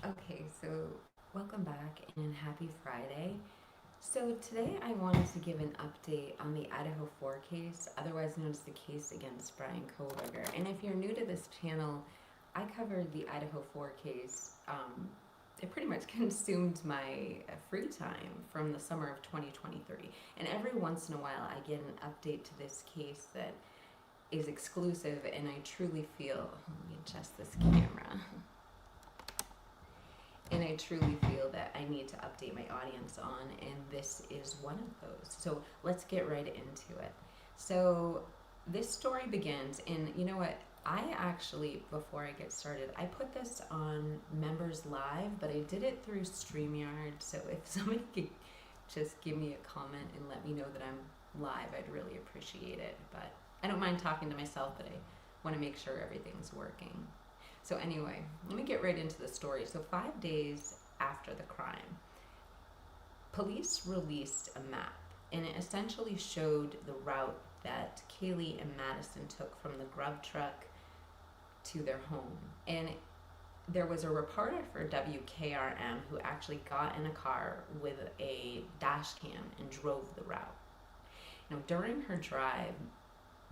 Okay, so welcome back and happy Friday. So today I wanted to give an update on the Idaho 4 case, otherwise known as the case against Brian Koberger. And if you're new to this channel, I covered the Idaho 4 case. It pretty much consumed my free time from the summer of 2023. And every once in a while I get an update to this case that is exclusive, and I truly feel, let me adjust this camera. And I truly feel that I need to update my audience on, and this is one of those. So let's get right into it. So this story begins, and you know what? I actually, before I get started, I put this on Members Live, but I did it through StreamYard. So if somebody could just give me a comment and let me know that I'm live, I'd really appreciate it. But I don't mind talking to myself, but I want to make sure everything's working. So anyway, let me get right into the story. So 5 days after the crime, police released a map, and it essentially showed the route that Kaylee and Madison took from the grub truck to their home. And there was a reporter for WKRM who actually got in a car with a dash cam and drove the route. Now, during her drive,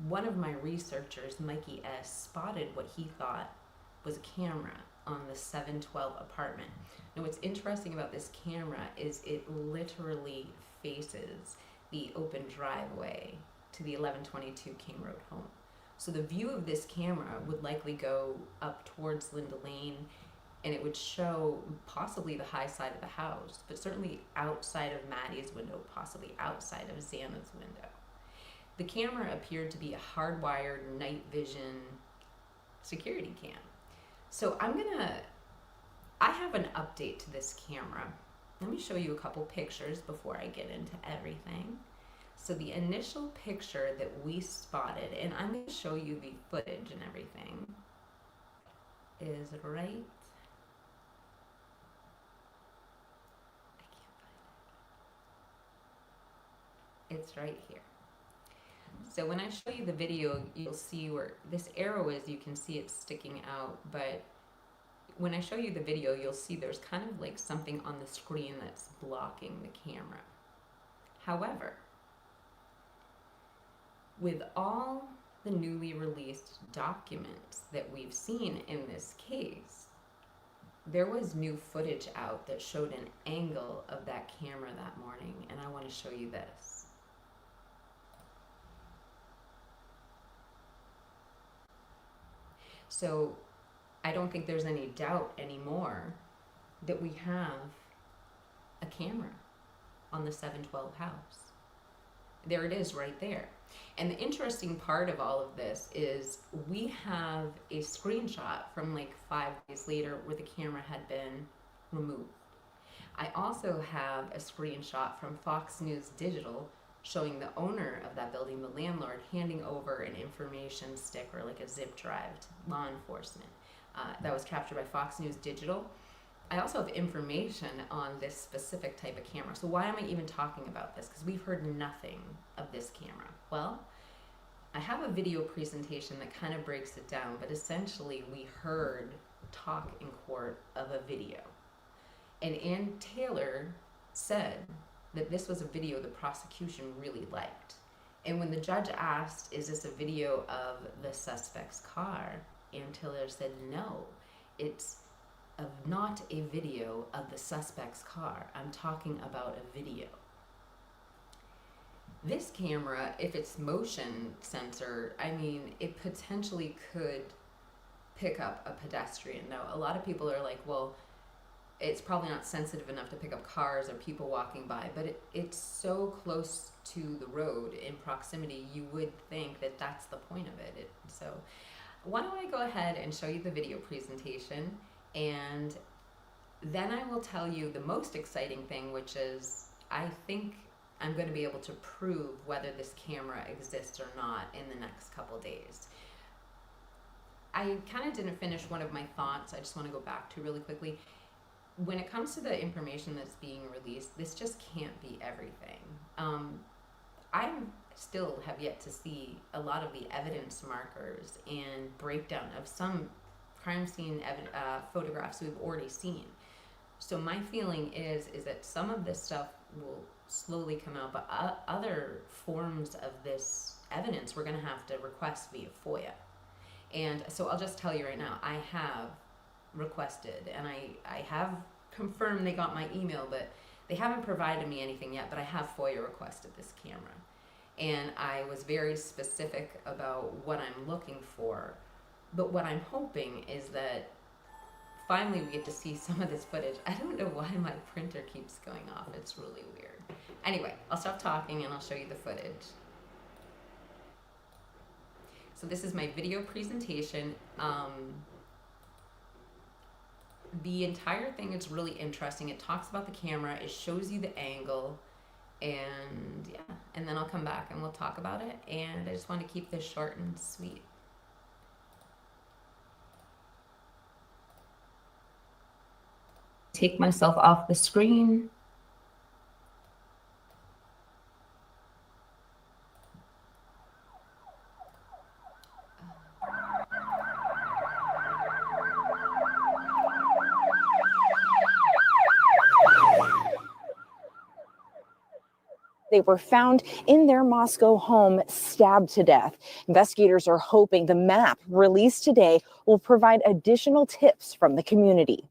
one of my researchers, Mikey S., spotted what he thought was a camera on the 712 apartment. Now, what's interesting about this camera is it literally faces the open driveway to the 1122 King Road home. So the view of this camera would likely go up towards Linda Lane, and it would show possibly the high side of the house, but certainly outside of Maddie's window, possibly outside of Xana's window. The camera appeared to be a hardwired night vision security cam. So I have an update to this camera. Let me show you a couple pictures before I get into everything. So the initial picture that we spotted, and I'm going to show you the footage and everything, is right, I can't find it. It's right here. So when I show you the video, you'll see where this arrow is. You can see it's sticking out, but when I show you the video, you'll see there's kind of like something on the screen that's blocking the camera. However, with all the newly released documents that we've seen in this case, there was new footage out that showed an angle of that camera that morning, and I want to show you this. So I don't think there's any doubt anymore that we have a camera on the 712 house. There it is right there. And the interesting part of all of this is we have a screenshot from like 5 days later where the camera had been removed. I also have a screenshot from Fox News Digital showing the owner of that building, the landlord, handing over an information stick or like a zip drive to law enforcement. That was captured by Fox News Digital. I also have information on this specific type of camera. So why am I even talking about this? Because we've heard nothing of this camera. Well, I have a video presentation that kind of breaks it down, but essentially we heard talk in court of a video. And Ann Taylor said that this was a video the prosecution really liked. And when the judge asked, is this a video of the suspect's car? Ann Taylor said, no, it's not a video of the suspect's car. I'm talking about a video. This camera, if it's motion sensor, I mean, it potentially could pick up a pedestrian. Now, a lot of people are like, well, it's probably not sensitive enough to pick up cars or people walking by, but it's so close to the road in proximity, you would think that that's the point of it. So why don't I go ahead and show you the video presentation, and then I will tell you the most exciting thing, which is I think I'm going to be able to prove whether this camera exists or not in the next couple days. I kind of didn't finish one of my thoughts. I just want to go back to really quickly. When it comes to the information that's being released, this just can't be everything. I still have yet to see a lot of the evidence markers and breakdown of some crime scene photographs we've already seen. So my feeling is that some of this stuff will slowly come out, but other forms of this evidence we're going to have to request via FOIA. And so I'll just tell you right now, I have requested, and I have confirmed they got my email, but they haven't provided me anything yet, but I have FOIA requested this camera. And I was very specific about what I'm looking for. But what I'm hoping is that finally we get to see some of this footage. I don't know why my printer keeps going off. It's really weird. Anyway, I'll stop talking and I'll show you the footage. So this is my video presentation. The entire thing is really interesting. It talks about the camera. It shows you the angle. And yeah, and then I'll come back and we'll talk about it. And I just want to keep this short and sweet. Take myself off the screen. They were found in their Moscow home, stabbed to death. Investigators are hoping the map released today will provide additional tips from the community.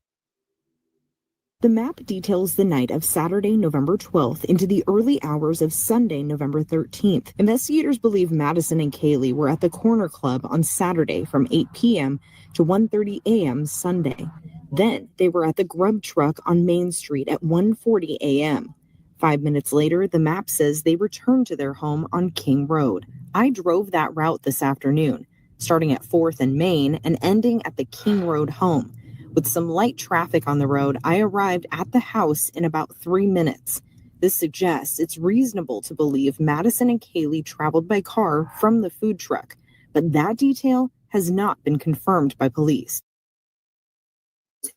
The map details the night of Saturday, November 12th into the early hours of Sunday, November 13th. Investigators believe Madison and Kaylee were at the Corner Club on Saturday from 8 p.m. to 1:30 a.m. Sunday. Then they were at the Grub Truck on Main Street at 1:40 a.m. 5 minutes later, the map says they returned to their home on King Road. I drove that route this afternoon, starting at 4th and Main and ending at the King Road home. With some light traffic on the road, I arrived at the house in about 3 minutes. This suggests it's reasonable to believe Madison and Kaylee traveled by car from the food truck, but that detail has not been confirmed by police.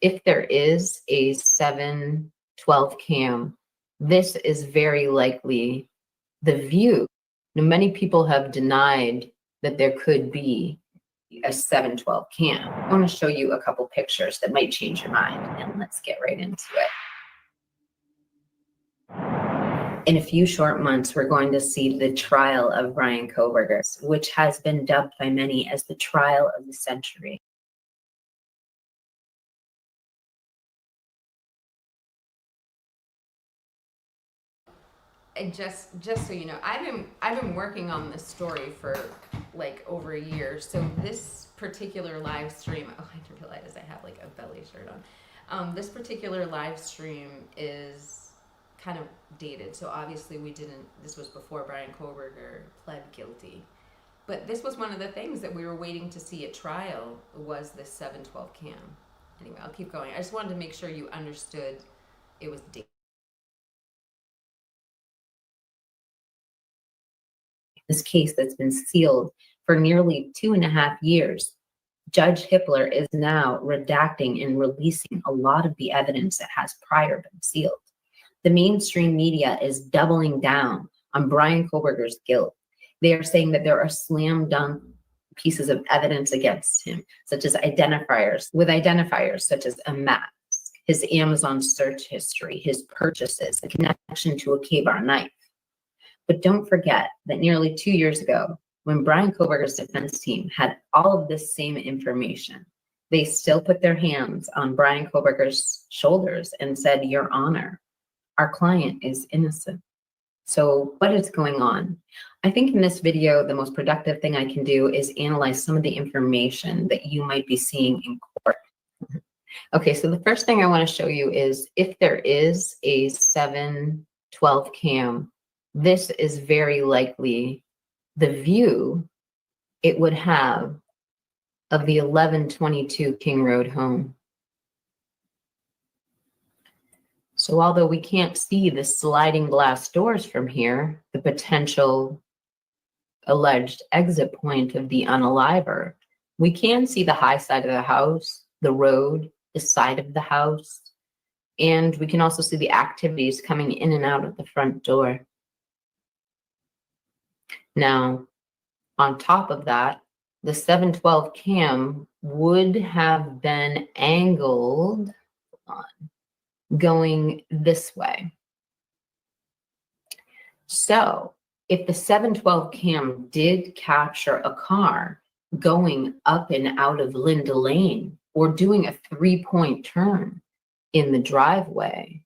If there is a 7/12 cam, this is very likely the view. Now, many people have denied that there could be a 7/12 cam. I want to show you a couple pictures that might change your mind, and let's get right into it. In a few short months, we're going to see the trial of Bryan Kohberger, which has been dubbed by many as the trial of the century. And just so you know, I've been working on this story for like over a year. So this particular live stream, oh, I didn't realize I have like a belly shirt on. This particular live stream is kind of dated. So obviously this was before Bryan Kohberger pled guilty. But this was one of the things that we were waiting to see at trial was this 7/12 cam. Anyway, I'll keep going. I just wanted to make sure you understood it was dated. This case that's been sealed for nearly 2.5 years. Judge Hippler is now redacting and releasing a lot of the evidence that has prior been sealed. The mainstream media is doubling down on Bryan Kohberger's guilt. They are saying that there are slam dunk pieces of evidence against him, such as identifiers such as a mask, his Amazon search history, his purchases, a connection to a K-bar knife. But don't forget that nearly 2 years ago, when Bryan Kohberger's defense team had all of this same information, they still put their hands on Bryan Kohberger's shoulders and said, "Your Honor, our client is innocent." So what is going on? I think in this video, the most productive thing I can do is analyze some of the information that you might be seeing in court. Okay, so the first thing I want to show you is if there is a 7/12 cam, this is very likely the view it would have of the 1122 King Road home. So although we can't see the sliding glass doors from here, the potential alleged exit point of the unaliver, we can see the high side of the house, the road, the side of the house, and we can also see the activities coming in and out of the front door. Now, on top of that, the 7/12 cam would have been angled, hold on, going this way. So if the 712 cam did capture a car going up and out of Linda Lane or doing a 3-point turn in the driveway,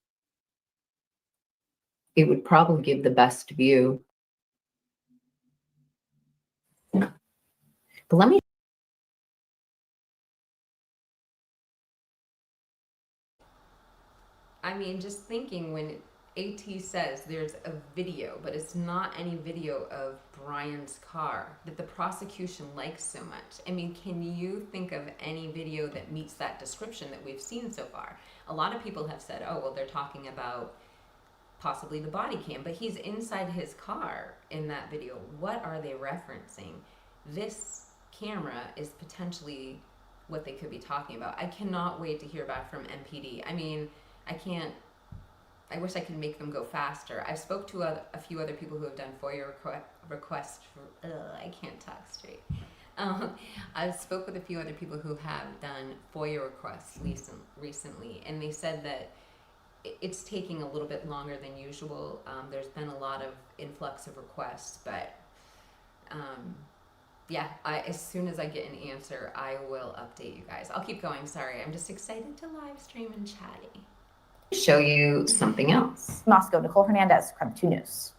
it would probably give the best view. But let me. I mean, just thinking when AT says there's a video, but it's not any video of Brian's car that the prosecution likes so much. I mean, can you think of any video that meets that description that we've seen so far? A lot of people have said, oh, well, they're talking about possibly the body cam, but he's inside his car in that video. What are they referencing? This camera is potentially what they could be talking about. I cannot wait to hear back from MPD. I mean, I wish I could make them go faster. I've spoke to a few other people who have done FOIA requests for, I can't talk straight. I've spoke with a few other people who have done FOIA requests recently, and they said that it's taking a little bit longer than usual. There's been a lot of influx of requests, but yeah, as soon as I get an answer, I will update you guys. I'll keep going. Sorry, I'm just excited to live stream and chatty. Show you something else. Moscow, Nicole Hernandez, Crime 2 News.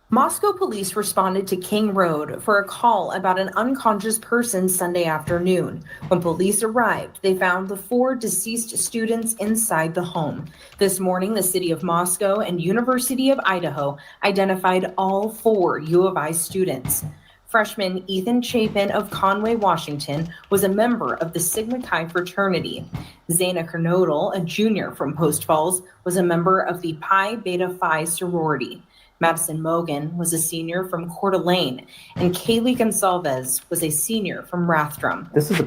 Moscow police responded to King Road for a call about an unconscious person Sunday afternoon. When police arrived, they found the 4 deceased students inside the home. This morning, the city of Moscow and University of Idaho identified all 4 U of I students. Freshman Ethan Chapin of Conway, Washington, was a member of the Sigma Chi fraternity. Xana Kernodle, a junior from Post Falls, was a member of the Pi Beta Phi sorority. Madison Mogan was a senior from Coeur d'Alene, and Kaylee Gonsalves was a senior from Rathdrum. This is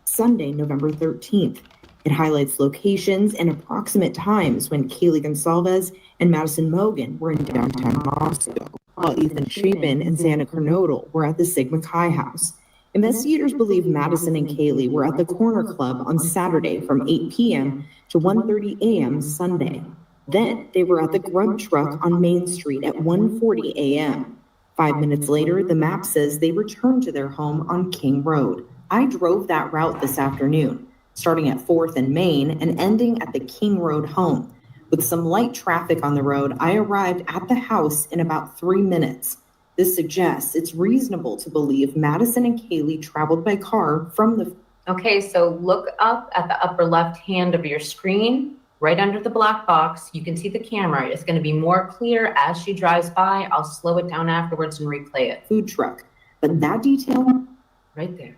Sunday, November 13th. It highlights locations and approximate times when Kaylee Gonsalves and Madison Mogan were in downtown Moscow, while Ethan Chapin and Xana Kernodle were at the Sigma Chi house. Investigators believe Madison and Kaylee were at the Corner Club on Saturday from 8 p.m. to 1:30 a.m. Sunday. Then they were at the Grub Truck on Main Street at 1:40 a.m. 5 minutes later, the map says they returned to their home on King Road. I drove that route this afternoon, starting at 4th and Main and ending at the King Road home. With some light traffic on the road, I arrived at the house in about 3 minutes. This suggests it's reasonable to believe Madison and Kaylee traveled by car from the... Okay, so look up at the upper left hand of your screen. Right under the black box, you can see the camera. It's going to be more clear as she drives by. I'll slow it down afterwards and replay it. Food truck. But that detail right there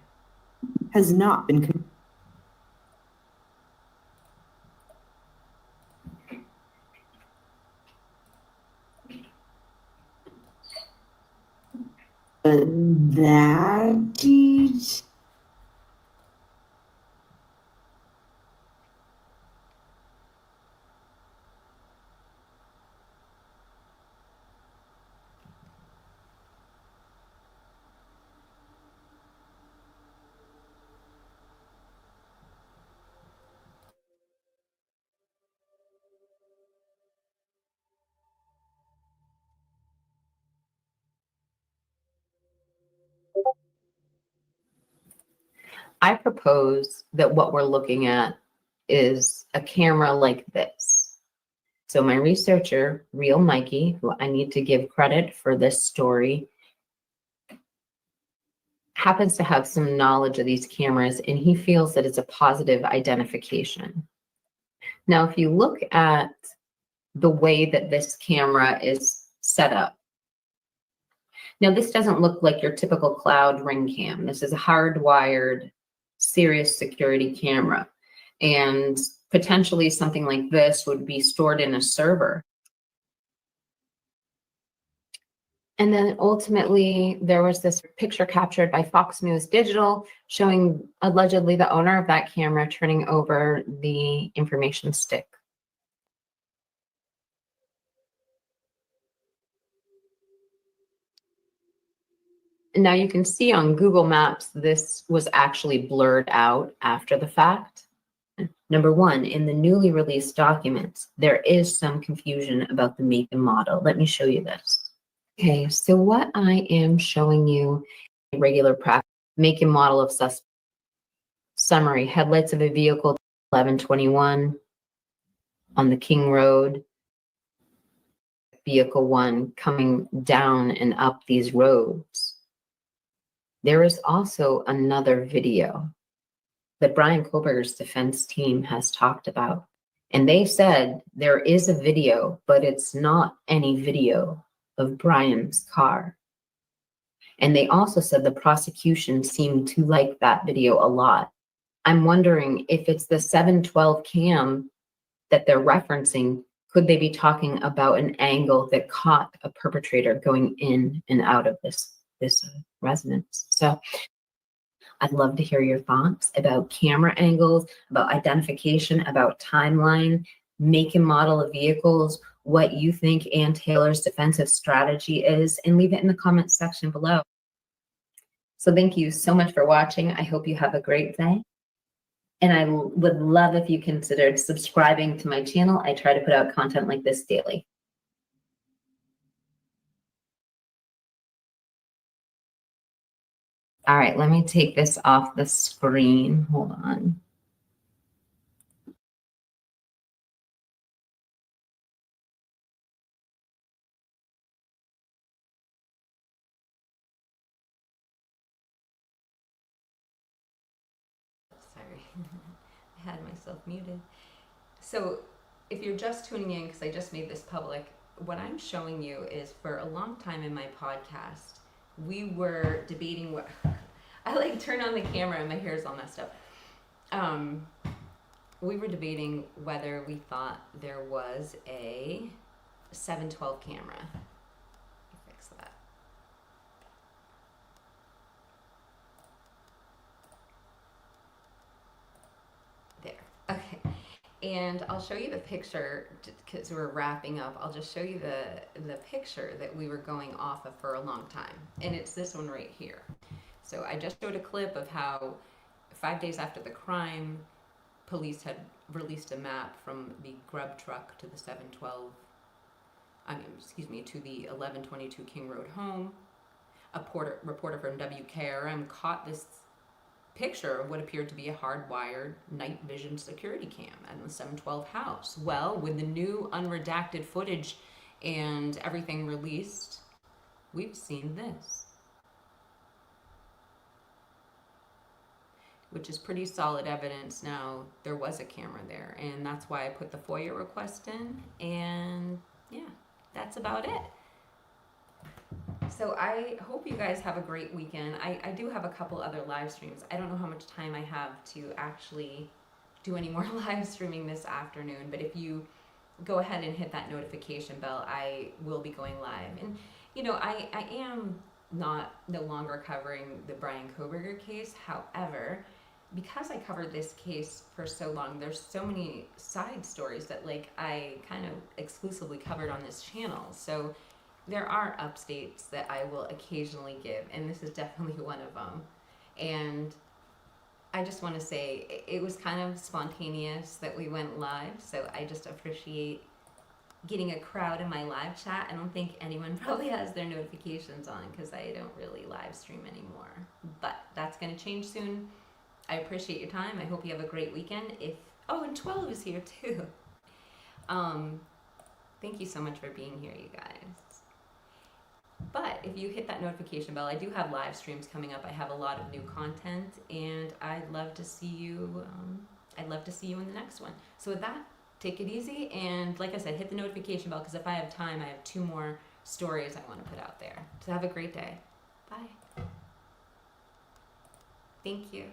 has not been... But that detail... I propose that what we're looking at is a camera like this. So my researcher, Real Mikey, who I need to give credit for this story, happens to have some knowledge of these cameras, and he feels that it's a positive identification. Now, if you look at the way that this camera is set up, now this doesn't look like your typical cloud ring cam. This is a hardwired Sirius security camera, and potentially something like this would be stored in a server. And then ultimately there was this picture captured by Fox News Digital showing allegedly the owner of that camera turning over the information stick. Now you can see on Google Maps, this was actually blurred out after the fact. Number one, in the newly released documents, there is some confusion about the make and model. Let me show you this. Okay, so what I am showing you, regular practice, make and model of suspect. Summary, headlights of a vehicle 1121 on the King Road. Vehicle 1 coming down and up these roads. There is also another video that Brian Koberger's defense team has talked about. And they said there is a video, but it's not any video of Brian's car. And they also said the prosecution seemed to like that video a lot. I'm wondering if it's the 712 cam that they're referencing, could they be talking about an angle that caught a perpetrator going in and out of this residence? So I'd love to hear your thoughts about camera angles, about identification, about timeline, make and model of vehicles, what you think Ann Taylor's defensive strategy is, and leave it in the comments section below. So thank you so much for watching. I hope you have a great day. And I would love if you considered subscribing to my channel. I try to put out content like this daily. All right, let me take this off the screen. Hold on. Sorry, I had myself muted. So if you're just tuning in, because I just made this public, what I'm showing you is for a long time in my podcast, we were debating what, I like turn on the camera and my hair's all messed up. We were debating whether we thought there was a 712 camera. Let me fix that. There, okay. And I'll show you the picture because we're wrapping up. I'll just show you the picture that we were going off of for a long time. And it's this one right here. So I just showed a clip of how 5 days after the crime, police had released a map from the grub truck to the 712, to the 1122 King Road home. A reporter from WKRM caught this picture of what appeared to be a hardwired night vision security cam at the 712 house. Well, with the new unredacted footage and everything released, we've seen this, which is pretty solid evidence now there was a camera there, and that's why I put the FOIA request in, and yeah, that's about it. So I hope you guys have a great weekend. I do have a couple other live streams. I don't know how much time I have to actually do any more live streaming this afternoon, but if you go ahead and hit that notification bell, I will be going live. And you know, I am no longer covering the Brian Koberger case. However, because I covered this case for so long, there's so many side stories that like I kind of exclusively covered on this channel. So there are updates that I will occasionally give, and this is definitely one of them. And I just want to say it was kind of spontaneous that we went live, so I just appreciate getting a crowd in my live chat. I don't think anyone probably has their notifications on because I don't really live stream anymore, but that's going to change soon. I appreciate your time. I hope you have a great weekend. And 12 is here too. Thank you so much for being here, you guys. But if you hit that notification bell, I do have live streams coming up. I have a lot of new content, and I'd love to see you. I'd love to see you in the next one. So with that, take it easy, and like I said, hit the notification bell because if I have time, I have 2 more stories I want to put out there. So have a great day. Bye. Thank you.